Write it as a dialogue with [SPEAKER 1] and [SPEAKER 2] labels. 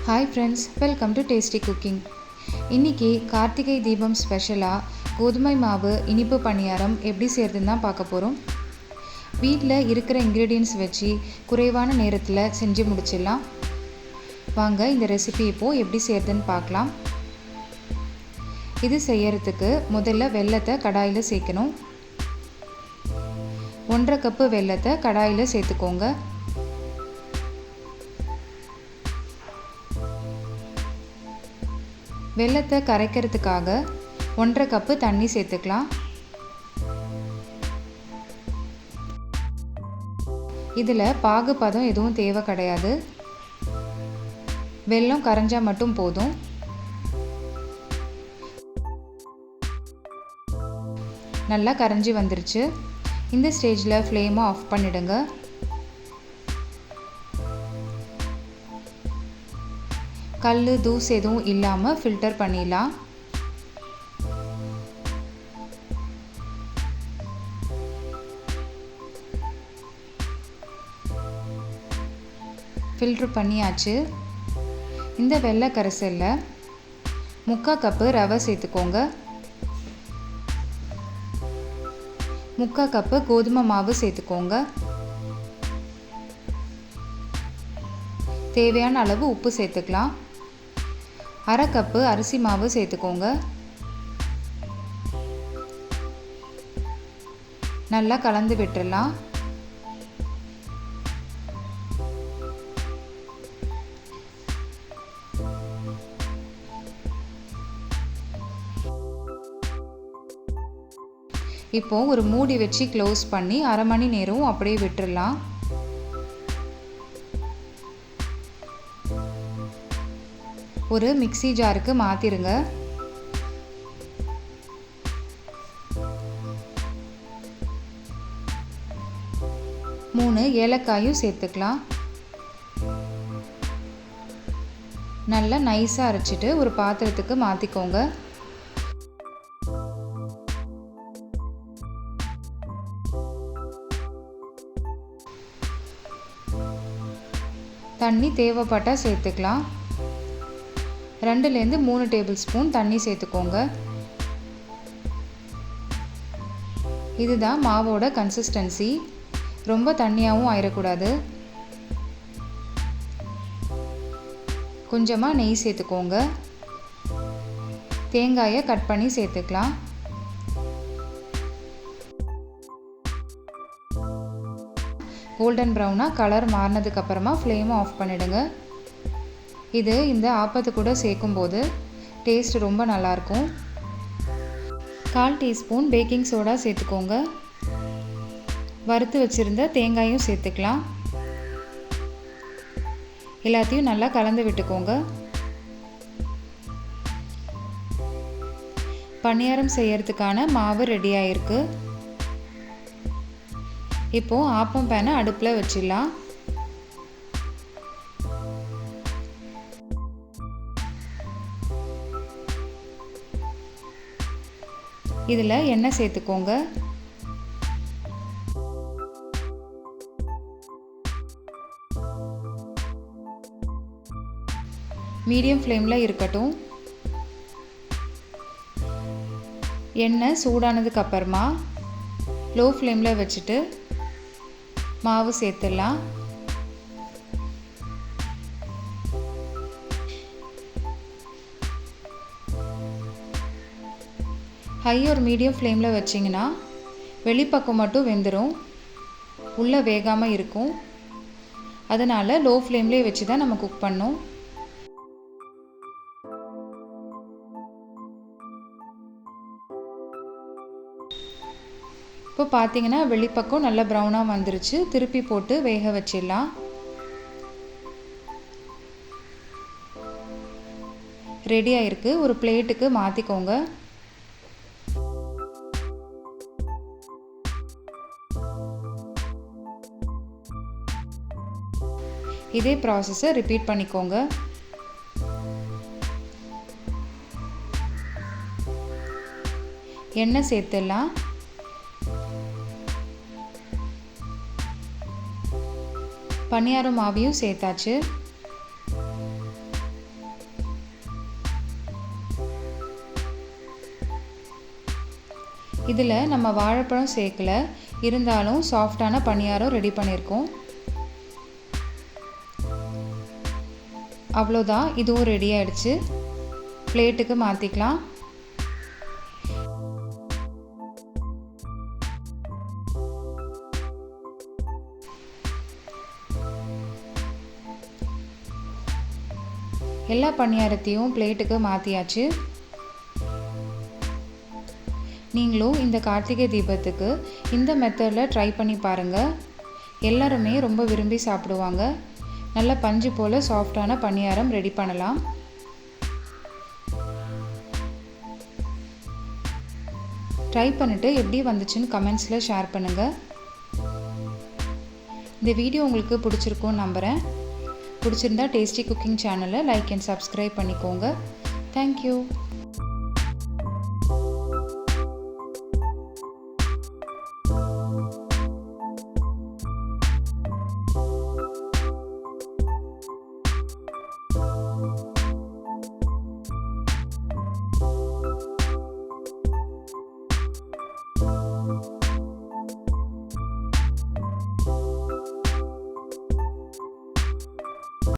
[SPEAKER 1] Hi friends, welcome to tasty cooking. இன்றைக்கி கார்த்திகை தீபம் ஸ்பெஷலாக கோதுமை மாவு இனிப்பு பணியாரம் எப்படி செய்கிறதுன்னு தான் பார்க்க போகிறோம். வீட்டில் இருக்கிற இன்க்ரீடியன்ட்ஸ் வச்சு குறைவான நேரத்தில் செஞ்சு முடிச்சிடலாம். வாங்க இந்த ரெசிபி இப்போது எப்படி செய்கிறதுன்னு பார்க்கலாம். இது செய்யறதுக்கு முதல்ல வெல்லத்தை கடாயில் சேர்க்கணும். 1.5 கப்பு வெல்லத்தை கடாயில் சேர்த்துக்கோங்க. வெல்லத்தை கரைக்கிறதுக்காக 1.5 கப்பு தண்ணி சேர்த்துக்கலாம். இதில் பாகுபதம் எதுவும் தேவை கிடையாது. வெல்லம் கரைஞ்சால் மட்டும் போதும். நல்லா கரைஞ்சி வந்துருச்சு. இந்த ஸ்டேஜில் ஃப்ளேமை ஆஃப் பண்ணிடுங்க. கல் தூசு எதுவும் இல்லாமல் ஃபில்டர் பண்ணிடலாம். ஃபில்ட்ரு பண்ணியாச்சு. இந்த வெள்ளை கரைசலில் 3/4 கப்பு ரவை சேர்த்துக்கோங்க. 3/4 கப்பு கோதுமை மாவு சேர்த்துக்கோங்க. தேவையான அளவு உப்பு சேர்த்துக்கலாம். 1/2 கப்பு அரிசி மாவு சேர்த்துக்கோங்க. நல்லா கலந்து விட்டுறலாம். இப்போ ஒரு மூடி வச்சு க்ளோஸ் பண்ணி 1/2 மணி நேரம் அப்படியே விட்டுறலாம். ஒரு மிக்ஸி ஜாருக்கு மாற்றிடுங்க. மூணு ஏலக்காயும் சேர்த்துக்கலாம். நல்லா நைஸாக அரைச்சிட்டு ஒரு பாத்திரத்துக்கு மாற்றிக்கோங்க. தண்ணி தேவைப்பட்டால் சேர்த்துக்கலாம். 2லேருந்து 3 டேபிள் ஸ்பூன் தண்ணி சேர்த்துக்கோங்க. இதுதான் மாவோட கன்சிஸ்டன்சி. ரொம்ப தண்ணியாகவும் ஆயிடக்கூடாது. கொஞ்சமாக நெய் சேர்த்துக்கோங்க. தேங்காயை கட் பண்ணி சேர்த்துக்கலாம். கோல்டன் ப்ரௌனாக கலர் மாறினதுக்கப்புறமா ஃப்ளேமை ஆஃப் பண்ணிவிடுங்க. இது இந்த ஆப்பத்து கூட சேர்க்கும்போது டேஸ்ட் ரொம்ப நல்லாயிருக்கும். 1/4 டீஸ்பூன் பேக்கிங் சோடா சேர்த்துக்கோங்க. வறுத்து வச்சுருந்த தேங்காயும் சேர்த்துக்கலாம். எல்லாத்தையும் நல்லா கலந்து விட்டுக்கோங்க. பணியாரம் செய்யறதுக்கான மாவு ரெடி ஆயிருக்கு. இப்போது ஆப்பம் பேனை அடுப்பில் வச்சிடலாம். இதில் எண்ணெய் சேர்த்துக்கோங்க. மீடியம் ஃப்ளேமில் இருக்கட்டும். எண்ணெய் சூடானதுக்கு அப்புறமா லோ ஃப்ளேமில் வச்சுட்டு மாவு சேர்த்துடலாம். ஹை ஒரு மீடியம் ஃப்ளேமில் வச்சிங்கன்னா வெளிப்பக்கம் மட்டும் வெந்துடும், உள்ளே வேகாமல் இருக்கும். அதனால் லோ ஃப்ளேம்லேயே வச்சு தான் நம்ம குக் பண்ணோம். இப்போ பார்த்தீங்கன்னா வெளிப்பக்கம் நல்லா ப்ரௌனாக வந்துருச்சு. திருப்பி போட்டு வேக வச்சிடலாம். ரெடி ஆயிருக்கு. ஒரு பிளேட்டுக்கு மாற்றிக்கோங்க. இதே ப்ராசஸை ரிப்பீட் பண்ணிக்கோங்க. எண்ணெய் சேர்த்துடலாம். பணியாரம் மாவையும் சேர்த்தாச்சு. இதில் நம்ம வாழைப்பழம் சேர்க்கல, இருந்தாலும் சாஃப்டான பணியாரம் ரெடி பண்ணியிருக்கோம். அவ்வளோதான், இதுவும் ரெடி ஆயிடுச்சு. பிளேட்டுக்கு மாற்றிக்கலாம். எல்லா பணியாரத்தையும் பிளேட்டுக்கு மாற்றியாச்சு. நீங்களும் இந்த கார்த்திகை தீபத்துக்கு இந்த மெத்தடில் ட்ரை பண்ணி பாருங்கள். எல்லாருமே ரொம்ப விரும்பி சாப்பிடுவாங்க. நல்ல பஞ்சு போல் சாஃப்டான பணியாரம் ரெடி பண்ணலாம். ட்ரை பண்ணிவிட்டு எப்படி வந்துச்சுன்னு கமெண்ட்ஸில் ஷேர் பண்ணுங்கள். இந்த வீடியோ உங்களுக்கு பிடிச்சிருக்கும்னு நம்புகிறேன். பிடிச்சிருந்தா டேஸ்டி குக்கிங் சேனலை லைக் அண்ட் சப்ஸ்கிரைப் பண்ணிக்கோங்க. தேங்க்யூ.